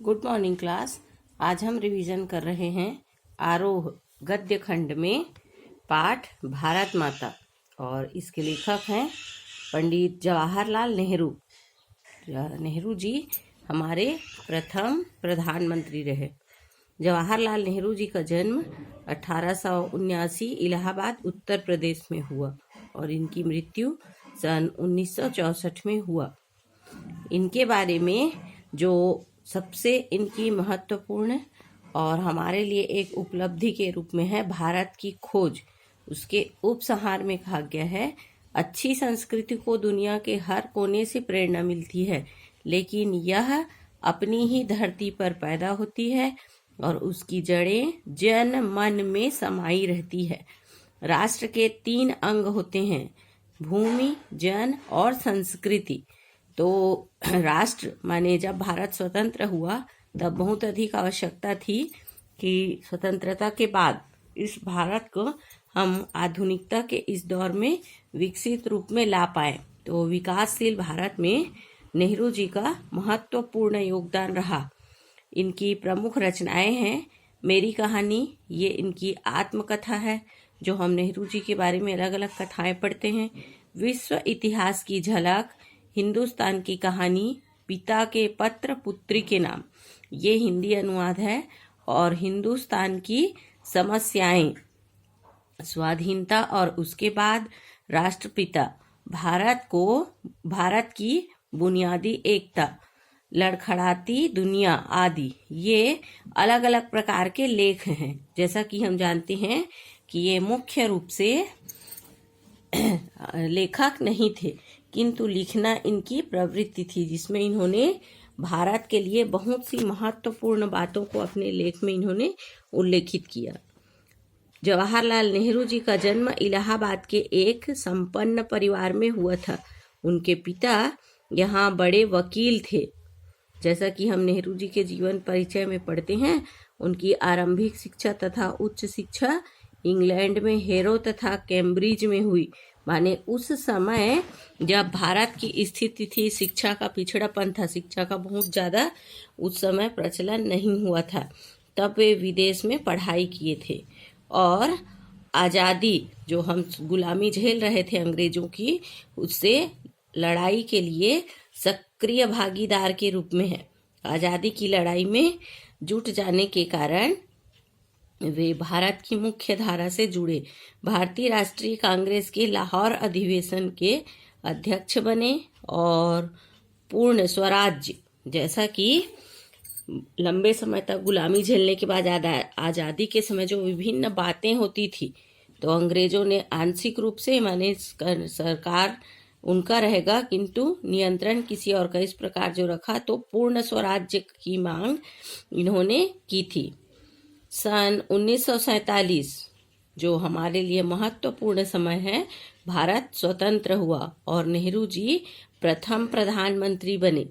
Good morning class. आज हम revision कर रहे हैं आरोह गद्य खंड में पाठ भारत माता, और इसके लेखक हैं पंडित जवाहरलाल नेहरू। नेहरू जी हमारे प्रथम प्रधानमंत्री रहे। जवाहरलाल नेहरू जी का जन्म 1879 इलाहाबाद उत्तर प्रदेश में हुआ और इनकी मृत्यु सन 1964 में हुआ। इनके बारे में जो सबसे इनकी महत्वपूर्ण और हमारे लिए एक उपलब्धि के रूप में है भारत की खोज, उसके उपसंहार में कहा गया है, अच्छी संस्कृति को दुनिया के हर कोने से प्रेरणा मिलती है, लेकिन यह अपनी ही धरती पर पैदा होती है और उसकी जड़ें जन मन में समाई रहती है। राष्ट्र के 3 अंग होते हैं, भूमि, जन और संस्कृति। तो राष्ट्र माने जब भारत स्वतंत्र हुआ तब बहुत अधिक आवश्यकता थी कि स्वतंत्रता के बाद इस भारत को हम आधुनिकता के इस दौर में विकसित रूप में ला पाए। तो विकासशील भारत में नेहरू जी का महत्वपूर्ण योगदान रहा। इनकी प्रमुख रचनाएं हैं मेरी कहानी, ये इनकी आत्मकथा है जो हम नेहरू जी के बारे में अलग अलग कथाएं पढ़ते हैं। विश्व इतिहास की झलक, हिंदुस्तान की कहानी, पिता के पत्र पुत्री के नाम, ये हिंदी अनुवाद है, और हिंदुस्तान की समस्याएं, स्वाधीनता और उसके बाद राष्ट्रपिता, भारत की बुनियादी एकता, लड़खड़ाती दुनिया आदि, ये अलग अलग प्रकार के लेख हैं। जैसा कि हम जानते हैं कि ये मुख्य रूप से लेखक नहीं थे, किंतु लिखना इनकी प्रवृत्ति थी, जिसमें इन्होंने भारत के लिए बहुत सी महत्वपूर्ण बातों को अपने लेख में इन्होंने उल्लेखित किया। जवाहरलाल नेहरू जी का जन्म इलाहाबाद के एक संपन्न परिवार में हुआ था। उनके पिता यहाँ बड़े वकील थे। जैसा कि हम नेहरू जी के जीवन परिचय में पढ़ते हैं, उनकी आरंभिक शिक्षा तथा उच्च शिक्षा इंग्लैंड में हेरो तथा कैम्ब्रिज में हुई। माने उस समय जब भारत की स्थिति थी, शिक्षा का पिछड़ापन था, शिक्षा का बहुत ज़्यादा उस समय प्रचलन नहीं हुआ था, तब वे विदेश में पढ़ाई किए थे और आज़ादी, जो हम गुलामी झेल रहे थे अंग्रेजों की, उससे लड़ाई के लिए सक्रिय भागीदार के रूप में है। आज़ादी की लड़ाई में जुट जाने के कारण वे भारत की मुख्य धारा से जुड़े। भारतीय राष्ट्रीय कांग्रेस के लाहौर अधिवेशन के अध्यक्ष बने और पूर्ण स्वराज्य, जैसा कि लंबे समय तक गुलामी झेलने के बाद आज़ादी के समय जो विभिन्न बातें होती थी, तो अंग्रेजों ने आंशिक रूप से, माने सरकार उनका रहेगा किंतु नियंत्रण किसी और का, इस प्रकार जो रखा, तो पूर्ण स्वराज्य की मांग इन्होंने की थी। सन 1947 जो हमारे लिए महत्वपूर्ण समय है, भारत स्वतंत्र हुआ और नेहरू जी प्रथम प्रधानमंत्री बने।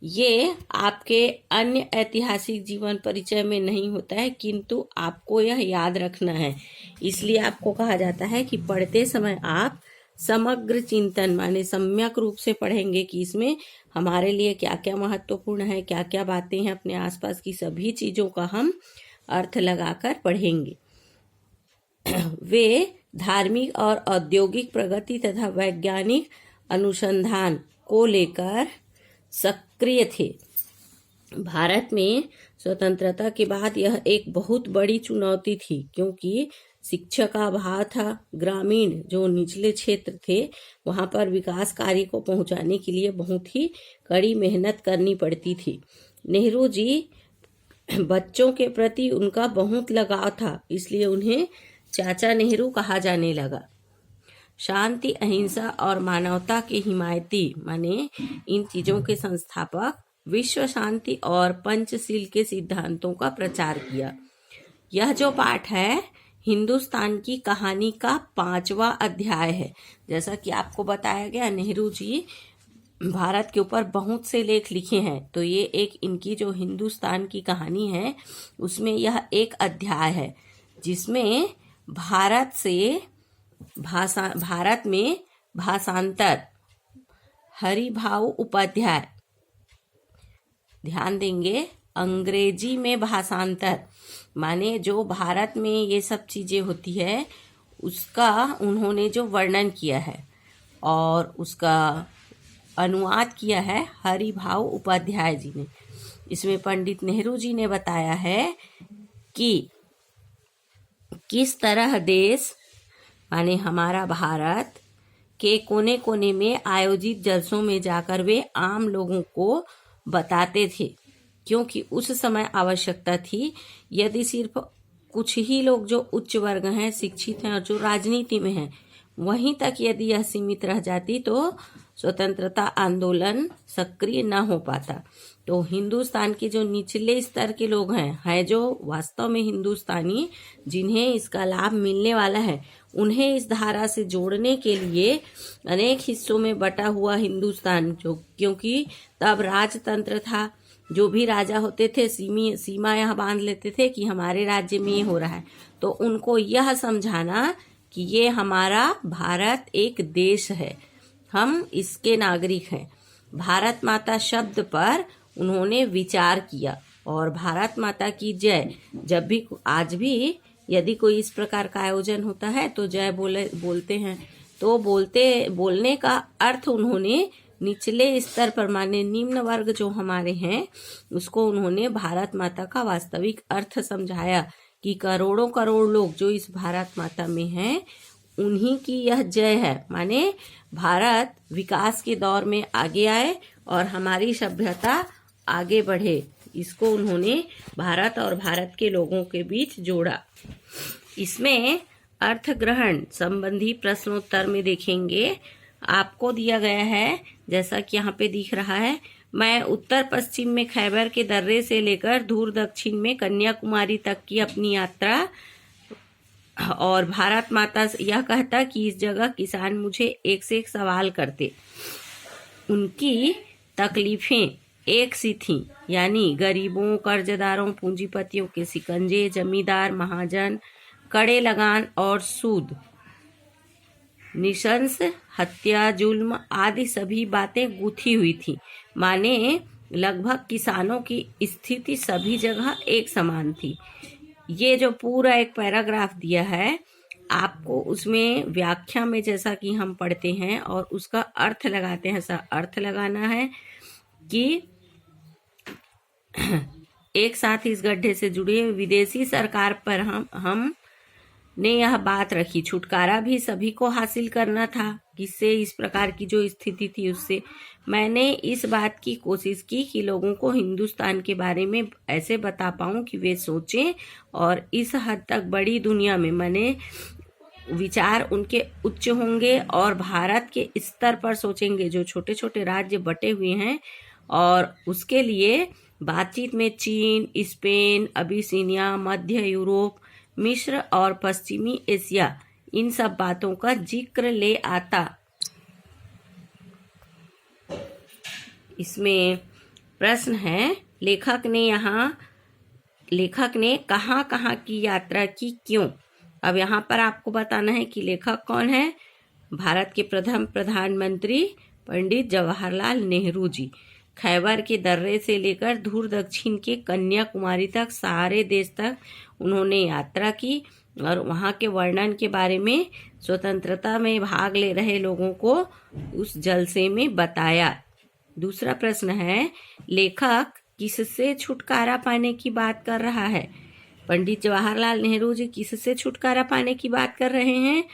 ये आपके अन्य ऐतिहासिक जीवन परिचय में नहीं होता है, किंतु आपको यह याद रखना है। इसलिए आपको कहा जाता है कि पढ़ते समय आप समग्र चिंतन माने सम्यक रूप से पढ़ेंगे कि इसमें हमारे लिए क्या क्या महत्वपूर्ण है, क्या क्या बातें हैं, अपने आसपास की सभी चीज़ों का हम अर्थ लगाकर पढ़ेंगे। वे धार्मिक और औद्योगिक प्रगति तथा वैज्ञानिक अनुसंधान को लेकर सक्रिय थे। भारत में स्वतंत्रता के बाद यह एक बहुत बड़ी चुनौती थी, क्योंकि शिक्षा का अभाव था। ग्रामीण जो निचले क्षेत्र थे, वहां पर विकास कार्य को पहुंचाने के लिए बहुत ही कड़ी मेहनत करनी पड़ती थी। नेहरू जी बच्चों के प्रति उनका बहुत लगाव था, इसलिए उन्हें चाचा नेहरू कहा जाने लगा। शांति, अहिंसा और मानवता के हिमायती, माने इन चीजों के संस्थापक, विश्व शांति और पंचशील के सिद्धांतों का प्रचार किया। यह जो पाठ है हिंदुस्तान की कहानी का 5वां अध्याय है। जैसा कि आपको बताया गया, नेहरू जी भारत के ऊपर बहुत से लेख लिखे हैं, तो ये एक इनकी जो हिंदुस्तान की कहानी है, उसमें यह एक अध्याय है जिसमें भारत में भाषांतर हरिभाऊ उपाध्याय, ध्यान देंगे अंग्रेजी में भाषांतर, माने जो भारत में ये सब चीजें होती है उसका उन्होंने जो वर्णन किया है और उसका अनुवाद किया है हरिभाऊ उपाध्याय जी ने। इसमें पंडित नेहरू जी ने बताया है कि किस तरह देश माने हमारा भारत के कोने कोने में आयोजित जलसों में जाकर वे आम लोगों को बताते थे, क्योंकि उस समय आवश्यकता थी। यदि सिर्फ कुछ ही लोग जो उच्च वर्ग हैं, शिक्षित हैं और जो राजनीति में हैं, वहीं तक यदि यह सीमित रह जाती तो स्वतंत्रता आंदोलन सक्रिय न हो पाता। तो हिंदुस्तान के जो निचले स्तर के लोग हैं जो वास्तव में हिंदुस्तानी, जिन्हें इसका लाभ मिलने वाला है, उन्हें इस धारा से जोड़ने के लिए अनेक हिस्सों में बटा हुआ हिंदुस्तान, जो क्योंकि तब राजतंत्र था, जो भी राजा होते थे सीमा यह बांध लेते थे कि हमारे राज्य में ये हो रहा है, तो उनको यह समझाना कि ये हमारा भारत एक देश है, हम इसके नागरिक हैं। भारत माता शब्द पर उन्होंने विचार किया और भारत माता की जय, जब भी आज भी यदि कोई इस प्रकार का आयोजन होता है तो जय बोलते हैं। तो बोलने का अर्थ उन्होंने निचले स्तर पर माने निम्न वर्ग जो हमारे हैं उसको उन्होंने भारत माता का वास्तविक अर्थ समझाया कि करोड़ों करोड़ लोग जो इस भारत माता में हैं उन्हीं की यह जय है। माने भारत विकास के दौर में आगे आए और हमारी सभ्यता आगे बढ़े, इसको उन्होंने भारत और भारत के लोगों के बीच जोड़ा। इसमें अर्थ ग्रहण संबंधी प्रश्नोत्तर में देखेंगे, आपको दिया गया है जैसा कि यहाँ पे दिख रहा है, मैं उत्तर पश्चिम में खैबर के दर्रे से लेकर दूर दक्षिण में कन्याकुमारी तक की अपनी यात्रा, और भारत माता यह कहता कि इस जगह किसान मुझे एक से एक सवाल करते, उनकी तकलीफें एक सी थीं, यानी गरीबों, कर्जदारों, पूंजीपतियों के सिकंजे, जमींदार, महाजन, कड़े लगान और सूद, निशंस, हत्या, जुल्म आदि सभी बातें गुथी हुई थी। माने लगभग किसानों की स्थिति सभी जगह एक समान थी। ये जो पूरा एक पैराग्राफ दिया है आपको, उसमें व्याख्या में जैसा कि हम पढ़ते हैं और उसका अर्थ लगाते हैं, ऐसा अर्थ लगाना है कि एक साथ इस गड्ढे से जुड़े विदेशी सरकार पर हम ने यह बात रखी, छुटकारा भी सभी को हासिल करना था, किससे, इस प्रकार की जो स्थिति थी उससे। मैंने इस बात की कोशिश की कि लोगों को हिंदुस्तान के बारे में ऐसे बता पाऊं कि वे सोचें और इस हद तक बड़ी दुनिया में मैंने विचार उनके उच्च होंगे और भारत के स्तर पर सोचेंगे, जो छोटे छोटे राज्य बटे हुए हैं, और उसके लिए बातचीत में चीन, स्पेन, अबिसिनिया, मध्य यूरोप, मिस्र और पश्चिमी एशिया, इन सब बातों का जिक्र ले आता। इसमें प्रश्न है, लेखक ने कहाँ कहाँ की यात्रा की, क्यों? अब यहाँ पर आपको बताना है कि लेखक कौन है। भारत के प्रथम प्रधानमंत्री पंडित जवाहरलाल नेहरू जी। खैबर के दर्रे से लेकर दूर दक्षिण के कन्याकुमारी तक सारे देश तक उन्होंने यात्रा की और वहाँ के वर्णन के बारे में स्वतंत्रता में भाग ले रहे लोगों को उस जलसे में बताया। दूसरा प्रश्न है, लेखक किससे छुटकारा पाने की बात कर रहा है? पंडित जवाहरलाल नेहरू जी किससे छुटकारा पाने की बात कर रहे हैं?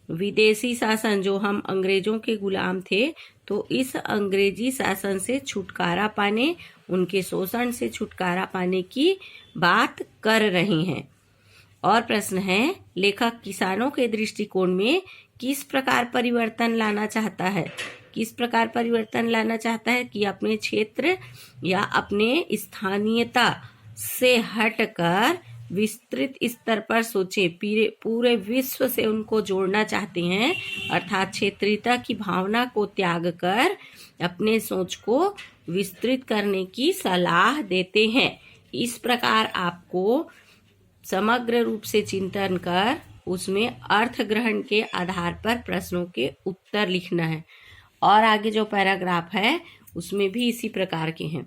विदेशी शासन, जो हम अंग्रेजों के गुलाम थे, तो इस अंग्रेजी शासन से छुटकारा पाने, उनके शोषण से छुटकारा पाने की बात कर रहे हैं। और प्रश्न है, लेखक किसानों के दृष्टिकोण में किस प्रकार परिवर्तन लाना चाहता है? किस प्रकार परिवर्तन लाना चाहता है कि अपने क्षेत्र या अपने स्थानीयता से हटकर विस्तृत स्तर पर सोचे, पूरे विश्व से उनको जोड़ना चाहते हैं, अर्थात क्षेत्रीयता की भावना को त्याग कर अपने सोच को विस्तृत करने की सलाह देते हैं। इस प्रकार आपको समग्र रूप से चिंतन कर उसमें अर्थ ग्रहण के आधार पर प्रश्नों के उत्तर लिखना है। और आगे जो पैराग्राफ है उसमें भी इसी प्रकार के हैं।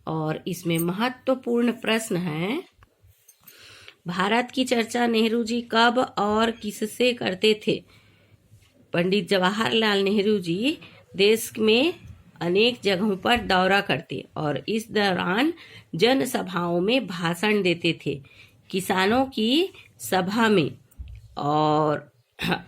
और इसमें महत्वपूर्ण प्रश्न है, भारत की चर्चा नेहरू जी कब और किससे करते थे? पंडित जवाहरलाल नेहरू जी देश में अनेक जगहों पर दौरा करते और इस दौरान जनसभाओं में भाषण देते थे। किसानों की सभा में और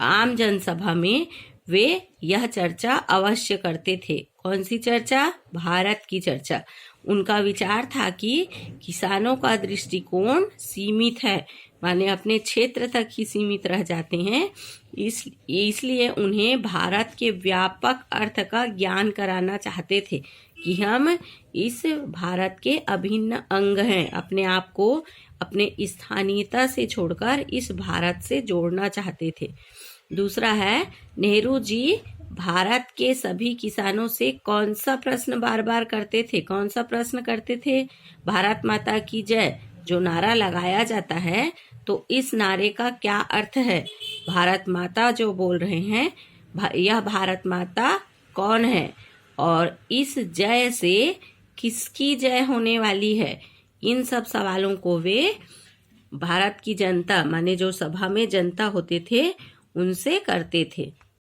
आम जनसभा में वे यह चर्चा अवश्य करते थे। कौन सी चर्चा? भारत की चर्चा। उनका विचार था कि किसानों का दृष्टिकोण सीमित है, माने अपने क्षेत्र तक ही सीमित रह जाते हैं, इसलिए उन्हें भारत के व्यापक अर्थ का ज्ञान कराना चाहते थे कि हम इस भारत के अभिन्न अंग हैं। अपने आप को अपने स्थानीयता से छोड़कर इस भारत से जोड़ना चाहते थे। दूसरा है, नेहरू जी भारत के सभी किसानों से कौन सा प्रश्न बार बार करते थे? कौन सा प्रश्न करते थे? भारत माता की जय जो नारा लगाया जाता है, तो इस नारे का क्या अर्थ है? भारत माता जो बोल रहे हैं, यह भारत माता कौन है और इस जय से किसकी जय होने वाली है? इन सब सवालों को वे भारत की जनता, माने जो सभा में जनता होते थे, उनसे करते थे।